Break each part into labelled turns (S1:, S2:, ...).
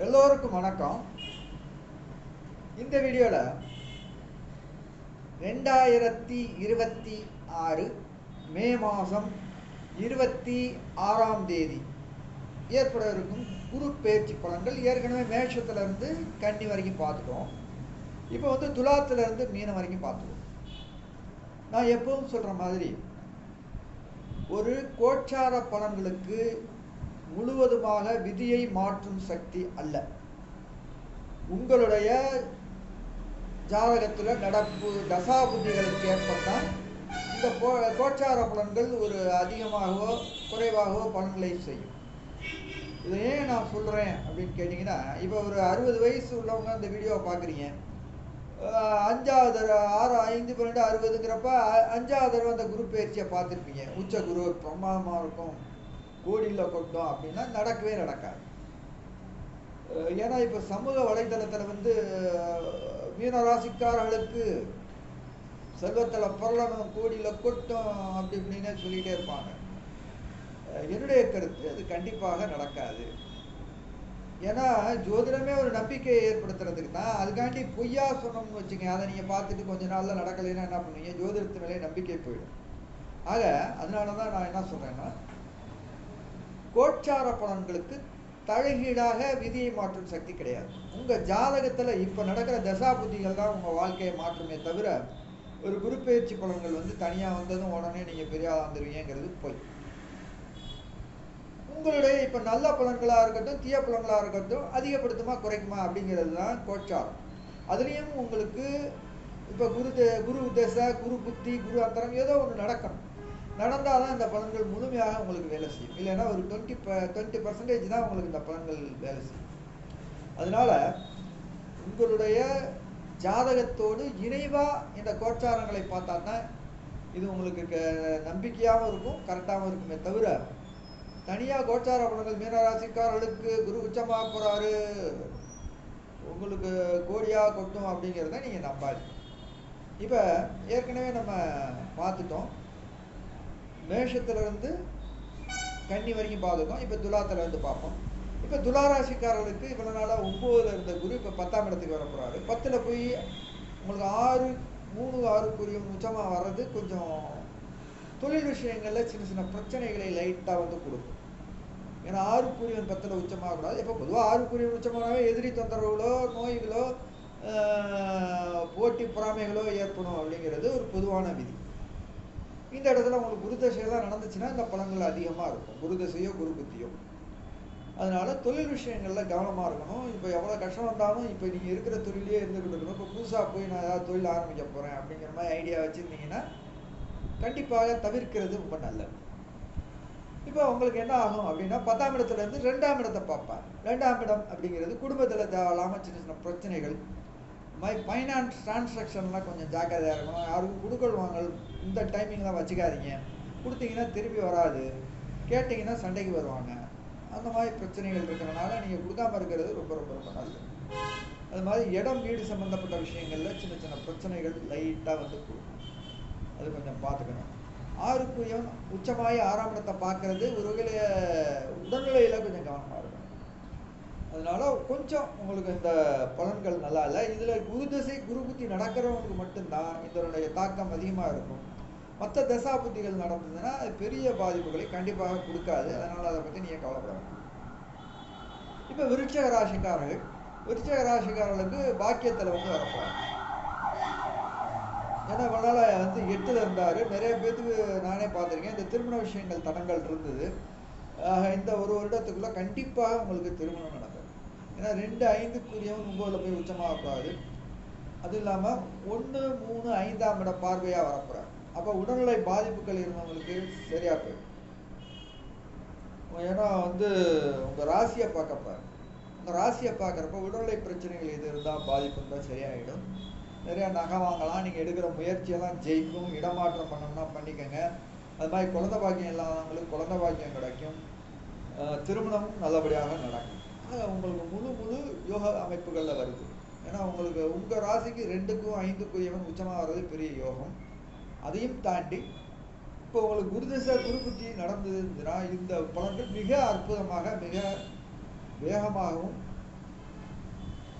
S1: எல்லோருக்கும் வணக்கம். இந்த வீடியோல 2026 மே மாதம் 26ஆம் தேதி ஏற்பட இருக்கும் குரு பெயர்ச்சி பலன்கள் ஏற்கனவே மேஷத்திலிருந்து கன்னி வரைக்கும் பார்த்துட்டோம். இப்போ துலாத்திலிருந்து மீனம் வரைக்கும் பார்த்துட்டோம். நான் எப்பவும் சொல்ற மாதிரி ஒரு கோச்சார பலன்களுக்கு முழுவதுமாக விதியை மாற்றும் சக்தி அல்ல. உங்களுடைய ஜாதகத்தில் நடப்பு தசாபுத்திகளுக்கு ஏற்பட்டால் இந்த கோச்சார பலன்கள் ஒரு அதிகமாகவோ குறைவாகவோ பலன்களை செய்யும். இதை ஏன் நான் சொல்கிறேன் அப்படின்னு கேட்டிங்கன்னா, இப்போ ஒரு 60 வயசு உள்ளவங்க இந்த வீடியோவை பார்க்குறீங்க. 5வது 6 5 12 60ங்கிறப்ப 5வது தடவை அந்த குரு பயிற்சியை பார்த்துருப்பீங்க. உச்ச குரு பிரமாதமாக இருக்கும், கோடியில் கொட்டும் அப்படின்னா நடக்கவே நடக்காது. ஏன்னா இப்போ சமூக வலைதளத்தில் மீனராசிக்காரர்களுக்கு செல்வத்தில் பரலனும் கோடியில் கொட்டும் அப்படி இப்படின்னு சொல்லிகிட்டே இருப்பாங்க. என்னுடைய கருத்து அது கண்டிப்பாக நடக்காது. ஏன்னா ஜோதிடமே ஒரு நம்பிக்கையை ஏற்படுத்துறதுக்கு தான். அதுக்காண்டி பொய்யா சொன்னோம்னு வச்சுங்க, அதை நீங்கள் பார்த்துட்டு கொஞ்ச நாளில் நடக்கலைன்னா என்ன பண்ணுவீங்க? ஜோதிடத்து மேலே நம்பிக்கை போயிடும். ஆக அதனால தான் நான் என்ன சொல்கிறேன்னா, கோச்சார பலன்களுக்கு தலைகீழாக விதியை மாற்றும் சக்தி கிடையாது. உங்கள் ஜாதகத்தில் இப்போ நடக்கிற தசாபுத்திகள் தான் உங்கள் வாழ்க்கையை மாற்றுமே தவிர, ஒரு குரு பயிற்சி பலன்கள் தனியாக வந்ததும் உடனே நீங்கள் பெரிய ஆளாக வந்துடுவீங்கிறது போய். உங்களுடைய இப்போ நல்ல பலன்களாக இருக்கட்டும் தீய பலன்களாக இருக்கட்டும் அதிகப்படுத்துமா குறைக்குமா அப்படிங்கிறது தான் கோச்சாரம். அதுலேயும் உங்களுக்கு இப்போ குரு தசை, குரு புத்தி, குரு அந்தரம் ஏதோ ஒன்று நடக்கணும். நடந்தால் தான் இந்த பலன்கள் முழுமையாக உங்களுக்கு வேலை செய்யும். இல்லைன்னா ஒரு 20% தான் உங்களுக்கு இந்த பலன்கள் வேலை செய்யும். அதனால உங்களுடைய ஜாதகத்தோடு இணைவாக இந்த கோச்சாரங்களை பார்த்தா தான் இது உங்களுக்கு நம்பிக்கையாகவும் இருக்கும், கரெக்டாகவும் இருக்குமே தவிர, தனியாக கோச்சார பலன்கள் மீனராசிக்காரர்களுக்கு குரு உச்சமாக போகிறாரு உங்களுக்கு கோடியாக கொட்டும் அப்படிங்கிறத நீங்கள் நம்பாது. இப்போ ஏற்கனவே நம்ம பார்த்துட்டோம். மேஷத்திலிருந்து கன்னி வரைக்கும் பார்த்துட்டோம். இப்போ துலாத்திலிருந்து பார்ப்போம். இப்போ துலாராசிக்காரர்களுக்கு இவ்வளோ நாளாக 9ல் இருந்த குரு இப்போ 10ஆம் இடத்துக்கு வர போகிறாரு. 10ல் போய் உங்களுக்கு 6 உச்சமாக வர்றது கொஞ்சம் தொழில் விஷயங்களில் சின்ன சின்ன பிரச்சனைகளை லைட்டாக கொடுக்கும். ஏன்னா 10ல் உச்சமாகக்கூடாது. இப்போ பொதுவாக 6 உச்சமாகவே எதிரி தொந்தரவுகளோ நோய்களோ போட்டி பொறாமைகளோ ஏற்படும் அப்படிங்கிறது ஒரு பொதுவான விதி. இந்த இடத்துல உங்களுக்கு குரு தசையெல்லாம் நடந்துச்சுன்னா இந்த பலன்கள் அதிகமாக இருக்கும், குரு தசையோ குரு புத்தியோ. அதனால தொழில் விஷயங்களில் கவனமாக இருக்கணும். இப்போ எவ்வளோ கஷ்டம் வந்தாலும் இப்போ நீங்கள் இருக்கிற தொழிலே இருந்துக்கிட்டு இருக்கணும். இப்போ புதுசாக போய் நான் ஏதாவது தொழில் ஆரம்பிக்க போகிறேன் அப்படிங்கிற மாதிரி ஐடியா வச்சுருந்தீங்கன்னா கண்டிப்பாக தவிர்க்கிறது ரொம்ப நல்லது. இப்போ உங்களுக்கு என்ன ஆகும் அப்படின்னா, 10ஆம் இடத்துலேருந்து 2ஆம் இடத்தை பார்ப்பேன். 2ஆம் இடம் அப்படிங்கிறது குடும்பத்தில் தேவையில்லாமல் சின்ன சின்ன பிரச்சனைகள், ஃபைனான்ஸ் டிரான்சாக்ஷன்லாம் கொஞ்சம் ஜாக்கிரதையாக இருக்கணும். யாருக்கும் கொடுக்கல் வாங்கல் இந்த டைமிங்லாம் வச்சுக்காதீங்க. கொடுத்தீங்கன்னா திருப்பி வராது, கேட்டிங்கன்னா சண்டைக்கு வருவாங்க. அந்த மாதிரி பிரச்சனைகள் இருக்கிறதுனால நீங்கள் கொடுக்காமல் இருக்கிறது ரொம்ப ரொம்ப ரொம்ப நல்லது. அது மாதிரி இடம் வீடு சம்மந்தப்பட்ட விஷயங்களில் சின்ன சின்ன பிரச்சனைகள் லைட்டாக கொடுக்கும். அது கொஞ்சம் பார்த்துக்கணும். 6 உச்சமாகி 6ஆம் இடத்தை பார்க்கறது ஒரு வகையில் உடல்நிலையில் கொஞ்சம் கவனமாக இருக்கணும். அதனால கொஞ்சம் உங்களுக்கு இந்த பலன்கள் நல்லா இல்லை. இதில் குரு தசை குரு புத்தி நடக்கிறவங்களுக்கு மட்டும்தான் இதனுடைய தாக்கம் அதிகமாக இருக்கும். மற்ற தசா புத்திகள் நடந்ததுன்னா அது பெரிய பாதிப்புகளை கண்டிப்பாக கொடுக்காது. அதனால் அதை பற்றி நீங்கள் கவலைப்படணும். இப்போ விருச்சிக ராசிக்காரர்களுக்கு பாக்கியத்தில் வரப்போகிறாங்க. ஏன்னா இவனால 8ல் இருந்தார். நிறைய பேருக்கு நானே பார்த்துருக்கேன், இந்த திருமண விஷயங்கள் தடங்கள் இருந்தது. இந்த ஒரு வருடத்துக்குள்ளே கண்டிப்பாக உங்களுக்கு திருமணம் நடக்கும். ஏன்னா 2 5க்குரியவன் 9ல் போய் உச்சமாகக்கூடாது. அதுவும் இல்லாமல் 1 3 5ஆம் இட பார்வையாக வரப்போகிறார். அப்போ உடல்நிலை பாதிப்புகள் இருந்தவங்களுக்கு சரியாக போயிடும். ஏன்னா உங்கள் ராசியை பார்க்கப்போறாரு. உங்கள் ராசியை பார்க்குறப்ப உடல்நிலை பிரச்சனைகள் எது இருந்தால் பாதிப்பு இருந்தால் சரியாயிடும். நிறையா நகை வாங்கலாம், நீங்கள் எடுக்கிற முயற்சியெல்லாம் ஜெயிக்கும். இடமாற்றம் பண்ணணும்னா பண்ணிக்கோங்க. அது மாதிரி குழந்தை பாக்கியம் இல்லாதவங்களுக்கு குழந்தை பாக்கியம் கிடைக்கும். திருமணமும் நல்லபடியாக நடக்கும். உங்களுக்கு முழு யோக அமைப்புகளில் வருது. ஏன்னா உங்களுக்கு உங்கள் ராசிக்கு 2க்கும் 5க்குரியவன் உச்சமாக வர்றது பெரிய யோகம். அதையும் தாண்டி இப்போ உங்களுக்கு குருதசை குரு புத்தி நடந்ததுன்னா இந்த பலன்கள் மிக அற்புதமாக மிக வேகமாகவும்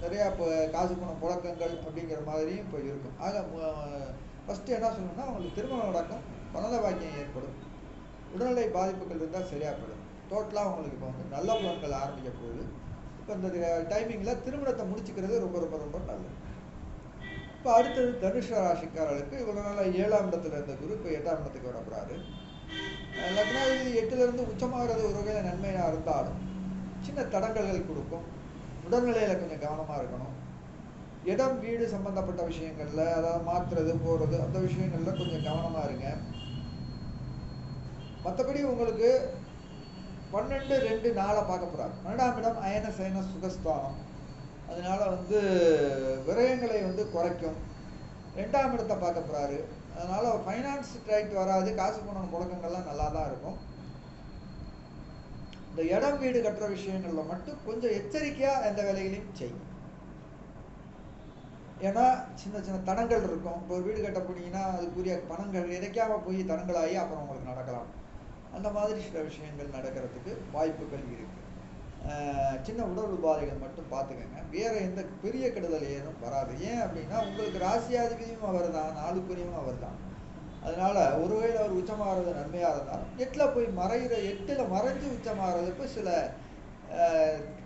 S1: நிறையா இப்போ காசு பணம் புழக்கங்கள் அப்படிங்கிற மாதிரியும் இப்போ இருக்கும். ஆக ஃபஸ்ட்டு என்ன சொல்லணும்னா அவங்களுக்கு திருமணம் நடக்கும், குழந்தை பாக்கியம் ஏற்படும், உடல்நிலை பாதிப்புகள் இருந்தால் சரியாக போயிடும். டோட்டலாக அவங்களுக்கு இப்போ வந்து நல்ல பலன்கள் ஆரம்பிக்க போகுது. இப்போ இந்த டைமிங்கில் திருமணத்தை முடிச்சுக்கிறது ரொம்ப ரொம்ப ரொம்ப நல்லது. இப்போ அடுத்தது தனுஷ ராசிக்காரர்களுக்கு இவ்வளோ நாள் 7ஆம் இடத்துல இருந்த குரு இப்போ 8ஆம் இடத்துக்கு வரப்போறாரு. லக்னாதிபதி 8லேருந்து உச்சமாகிறது ஒரு வகையில் நன்மையாக இருந்தாலும் சின்ன தடங்கல்கள் கொடுக்கும். உடல்நிலையில் கொஞ்சம் கவனமாக இருக்கணும். இடம் வீடு சம்பந்தப்பட்ட விஷயங்கள்ல, அதாவது மாற்றுறது போகிறது அந்த விஷயங்கள்ல கொஞ்சம் கவனமாக இருங்க. மற்றபடி உங்களுக்கு 12-2-4 பார்க்க போகிறார். 12ஆம் இடம் அயன சயன சுகஸ்தானம், அதனால வந்து விரயங்களை வந்து குறைக்கும். 2ஆம் இடத்தை பார்க்க போகிறாரு, அதனால ஃபைனான்ஸ் டைட் வராது, காசு பணம் புழக்கங்கள்லாம் நல்லா தான் இருக்கும். இந்த இடம் வீடு கட்டுற விஷயங்கள்ல மட்டும் கொஞ்சம் எச்சரிக்கையாக எந்த வேலைகளையும் செய்யும். ஏன்னா சின்ன சின்ன தடங்கள் இருக்கும். இப்போ ஒரு வீடு கட்ட போனீங்கன்னா அதுக்குரிய பணங்கள் இறைக்காம போய் தடங்களாகி அப்புறம் உங்களுக்கு நடக்கலாம். அந்த மாதிரி சில விஷயங்கள் நடக்கிறதுக்கு வாய்ப்புகள் இருக்கு. சின்ன உடல் உபாதைகள் மட்டும் பார்த்துக்கங்க. வேற எந்த பெரிய கெடுதல் ஏதும் வராது. ஏன் அப்படின்னா உங்களுக்கு ராசியாதிபதியும் அவர் தான், 4 அவர் தான். அதனால ஒருவேளை அவர் உச்சமாகிறது நன்மையாக இருந்தாலும் 8ல் போய் மறைகிற 8ல் மறைஞ்சு உச்சமாகிறதுக்கு சில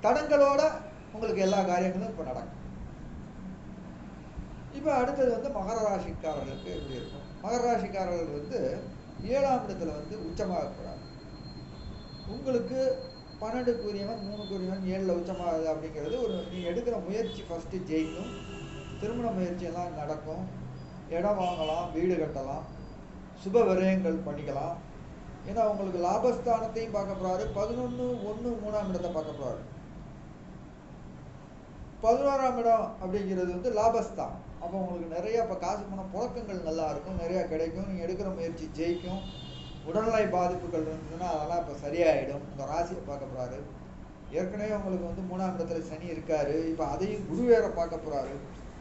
S1: தடங்களோட உங்களுக்கு எல்லா காரியங்களும் இப்போ நடக்கும். இப்போ அடுத்தது வந்து மகர ராசிக்காரர்களுக்கு எப்படி இருக்கும்? மகர ராசிக்காரர்கள் வந்து 7ஆம் இடத்துல வந்து உச்சமாக போகிறாங்க. உங்களுக்கு 12 3 7ல் உச்சமாகுது அப்படிங்கிறது ஒரு நீங்கள் எடுக்கிற முயற்சி ஃபஸ்ட்டு ஜெயிக்கும். திருமண முயற்சியெல்லாம் நடக்கும். இடம் வாங்கலாம், வீடு கட்டலாம், சுப விரயங்கள் பண்ணிக்கலாம். ஏன்னா உங்களுக்கு லாபஸ்தானத்தையும் பார்க்க போகிறாரு, 11-1-3ஆம் இடத்தை பார்க்க போகிறாரு. 11ஆம் இடம் அப்படிங்கிறது வந்து லாபஸ்தான். அப்போ உங்களுக்கு நிறையா இப்போ காசு பணம் புழக்கங்கள் நல்லா இருக்கும், நிறையா கிடைக்கும், நீங்கள் எடுக்கிற முயற்சி ஜெயிக்கும். உடல்நிலை பாதிப்புகள் இருந்ததுன்னா அதெல்லாம் இப்போ சரியாயிடும். உங்கள் ராசியை பார்க்க போகிறாரு. ஏற்கனவே உங்களுக்கு வந்து 3ஆம் இடத்துல சனி இருக்காரு, இப்போ அதையும் குரு வேற பார்க்க போகிறாரு.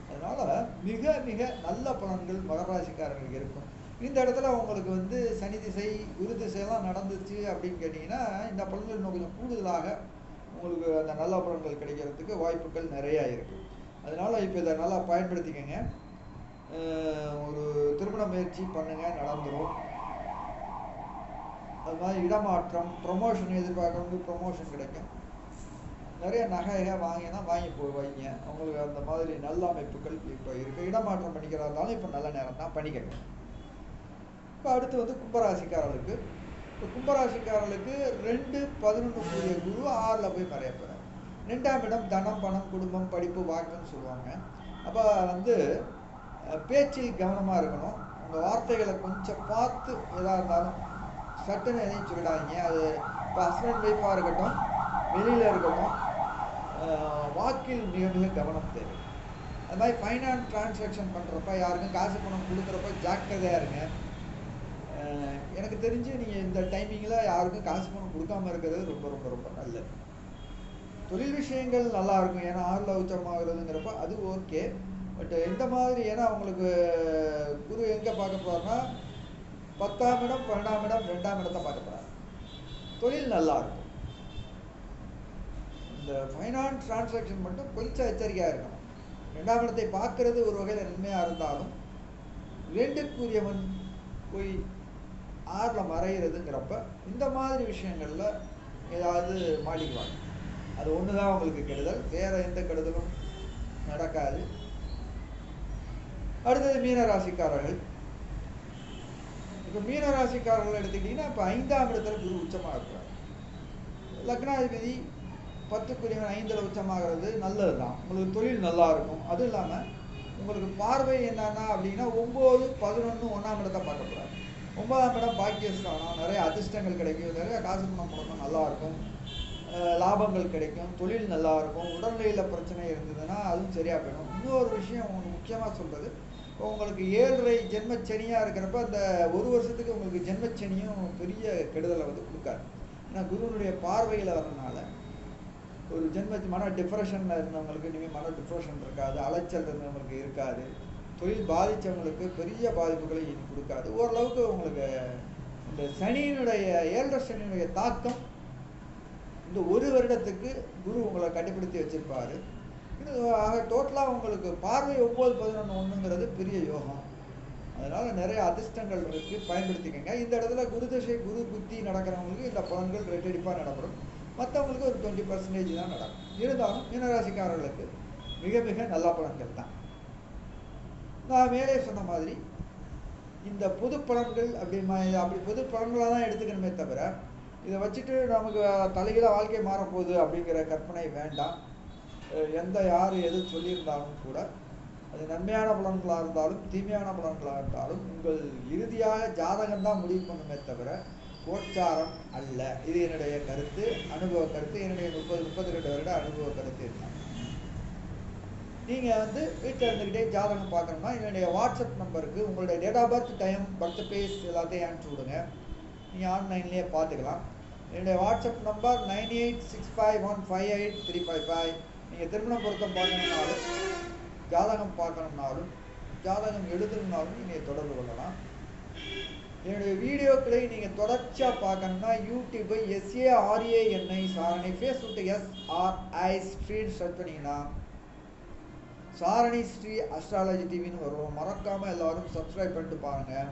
S1: அதனால மிக மிக நல்ல பலன்கள் மகர ராசிக்காரர்களுக்கு இருக்கும். இந்த இடத்துல உங்களுக்கு வந்து சனி திசை குரு திசையெல்லாம் நடந்துச்சு அப்படின்னு கேட்டிங்கன்னா இந்த பலன்கள் இன்னும் கொஞ்சம் கூடுதலாக உங்களுக்கு அந்த நல்ல பலன்கள் கிடைக்கிறதுக்கு வாய்ப்புகள் நிறையா இருக்குது. அதனால் இப்போ இதை நல்லா பயன்படுத்திக்கங்க. ஒரு திருமண முயற்சி பண்ணுங்கள், நடந்துடும். அது மாதிரி இடமாற்றம், ப்ரொமோஷன் எதிர்பார்க்கறவங்க ப்ரொமோஷன் கிடைக்கும். நிறைய நகையை வாங்கினா வாங்கி வைங்க. அவங்களுக்கு அந்த மாதிரி நல்ல அமைப்புகள் இப்போ இருக்குது. இடமாற்றம் பண்ணிக்கிறதாலும் இப்போ நல்ல நேரம் தான், பண்ணிக்கங்க. இப்போ அடுத்து வந்து கும்பராசிக்காரர்களுக்கு, இப்போ கும்பராசிக்காரர்களுக்கு 2-11 குரு 6ல் போய் மறைய போகிறார். 2ஆம் இடம் தனம் பணம் குடும்பம் படிப்பு வாக்குன்னு சொல்லுவாங்க. அப்போ வந்து பேச்சில் கவனமாக இருக்கணும். உங்கள் வார்த்தைகளை கொஞ்சம் பார்த்து எதாக இருந்தாலும் சட்டுன்னு எதையும் சொல்லிடாதீங்க. அது இப்போ ஹஸ்பண்ட் ஒய்ஃபாக இருக்கட்டும், வெளியில் இருக்கட்டும், வாக்கில் மிக மிக கவனம் தேவை. அது மாதிரி ஃபைனான்ஸ் டிரான்சாக்ஷன் பண்ணுறப்ப யாருக்கும் காசு பணம் கொடுக்குறப்ப ஜாக்கிரதையாக இருங்க. எனக்கு தெரிஞ்சு நீங்கள் இந்த டைமிங்கில் யாருக்கும் காசு பணம் கொடுக்காமல் இருக்கிறது ரொம்ப ரொம்ப ரொம்ப நல்லது. தொழில் விஷயங்கள் நல்லா இருக்கும். ஏன்னா 6ல் உச்சமாகிறதுங்கிறப்ப அது ஓகே. பட் இந்த மாதிரி ஏன்னா உங்களுக்கு குரு எங்கே பார்க்க போகிறாருன்னா 10ஆம் இடம் 12ஆம் இடம் 2ஆம் இடத்தை பார்க்க போகிறார். தொழில் நல்லா இருக்கும். இந்த ஃபைனான்ஸ் டிரான்சாக்ஷன் மட்டும் கொஞ்சம் எச்சரிக்கையாக இருக்கணும். 2ஆம் இடத்தை பார்க்கறது ஒரு வகையில் நன்மையாக இருந்தாலும் 2க்குரியவன் போய் 6ல் மறைகிறதுங்கிறப்ப இந்த மாதிரி விஷயங்களில் ஏதாவது மாட்டிக்குவாங்க. அது ஒன்று தான் உங்களுக்கு கெடுதல், வேறு எந்த கெடுதலும் நடக்காது. அடுத்தது மீனராசிக்காரர்கள். இப்போ மீனராசிக்காரர்கள் எடுத்துக்கிட்டிங்கன்னா இப்போ 5ஆம் இடத்துல குரு உச்சமாக இருக்கிறார். லக்னாதிபதி 10க்குரியவன் 5ல் உச்சமாகிறது நல்லது தான். உங்களுக்கு தொழில் நல்லா இருக்கும். அதுவும் இல்லாமல் உங்களுக்கு பார்வை என்னன்னா அப்படின்னா 9-11-1ஆம் இடத்தை பார்க்க போகிறார். 9ஆம் இடம் பாக்கியஸ்தானம், நிறைய அதிர்ஷ்டங்கள் கிடைக்கும், நிறைய காசு பணம் புழக்கம் நல்லா இருக்கும், லாபங்கள் கிடைக்கும், தொழில் நல்லா இருக்கும். உடல்நிலையில் பிரச்சனை இருந்ததுன்னா அதுவும் சரியாக போயிடும். இன்னொரு விஷயம் உங்களுக்கு முக்கியமாக சொல்கிறது, இப்போ உங்களுக்கு 7.5 ஜென்மச்சனியாக இருக்கிறப்ப அந்த ஒரு வருஷத்துக்கு உங்களுக்கு ஜென்மச்சனியும் பெரிய கெடுதலை வந்து கொடுக்காது. ஏன்னா குருவனுடைய பார்வையில் வர்றதுனால ஒரு மன டிப்ரெஷனில் இருந்தவங்களுக்கு இனிமேல் மன டிப்ரெஷன் இருக்காது, அலைச்சல் இருந்தவங்களுக்கு இருக்காது, தொழில் பாதித்தவங்களுக்கு பெரிய பாதிப்புகளை இனி கொடுக்காது. ஓரளவுக்கு உங்களுக்கு இந்த சனியினுடைய 7.5 சனியினுடைய தாக்கம் இந்த ஒரு வருடத்துக்கு குரு உங்களை கட்டுப்படுத்தி வச்சிருப்பாரு. இது ஆக டோட்டலாக உங்களுக்கு பார்வை 9, 11, 1ங்கிறது பெரிய யோகம். அதனால நிறைய அதிர்ஷ்டங்கள் இருக்கு, பயன்படுத்திக்கங்க. இந்த இடத்துல குரு தசை குரு புத்தி நடக்கிறவங்களுக்கு இந்த பலன்கள் ரெட்டடிப்பாக நடைபெறும். மற்றவங்களுக்கு ஒரு 20% தான் நடக்கும். இருந்தாலும் மீனராசிக்காரர்களுக்கு மிக மிக நல்ல பலன்கள் தான். நான் மேலே சொன்ன மாதிரி இந்த பொது பலன்கள் அப்படி பொது பலன்களாக தான் எடுத்துக்கணுமே தவிர இதை வச்சுட்டு நமக்கு தலைகீழ வாழ்க்கை மாறப்போகுது அப்படிங்கிற கற்பனை வேண்டாம். யார் எது சொல்லியிருந்தாலும் கூட அது நன்மையான பலன்களாக இருந்தாலும் தீமையான பலன்களாக இருந்தாலும் உங்கள் இறுதியாக ஜாதகம் தான் முடிவு பண்ணுமே தவிர கோச்சாரம் அல்ல. இது என்னுடைய கருத்து, அனுபவ கருத்து, என்னுடைய 32 வருட அனுபவ கருத்து இருந்தால். நீங்கள் வீட்டில் இருந்துக்கிட்டே ஜாதகம் பார்க்கணும்னா என்னுடைய வாட்ஸ்அப் நம்பருக்கு உங்களுடைய date of birth, time, birth place எல்லாத்தையும் அனுப்பிச்சி விடுங்க. நீங்கள் ஆன்லைன்லேயே பார்த்துக்கலாம். என்னுடைய வாட்ஸ்அப் நம்பர் 9865158355. நீங்கள் திருமண பொருத்தம் பார்க்கணுன்னாலும் ஜாதகம் பார்க்கணும்னாலும் ஜாதகம் எழுதணும்னாலும் நீங்கள் தொடர்பு கொள்ளலாம். என்னுடைய வீடியோக்களை நீங்கள் தொடர்ச்சியாக பார்க்கணும்னா யூடியூப்பை SARANI சாரணி, ஃபேஸ்புக்கை SRI ஸ்ட்ரீட் சர்ச் பண்ணிங்கன்னா சாரணி ஸ்ரீ அஸ்ட்ராலஜி டிவின்னு வரும். மறக்காமல் எல்லாரும் சப்ஸ்கிரைப் பண்ணிட்டு பாருங்கள்.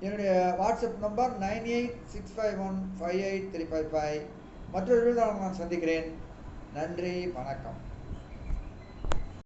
S1: என்னுடைய வாட்ஸ்அப் நம்பர் 9865158355. மற்றொரு வீடியோவில் நான் சந்திக்கிறேன். நன்றி, வணக்கம்.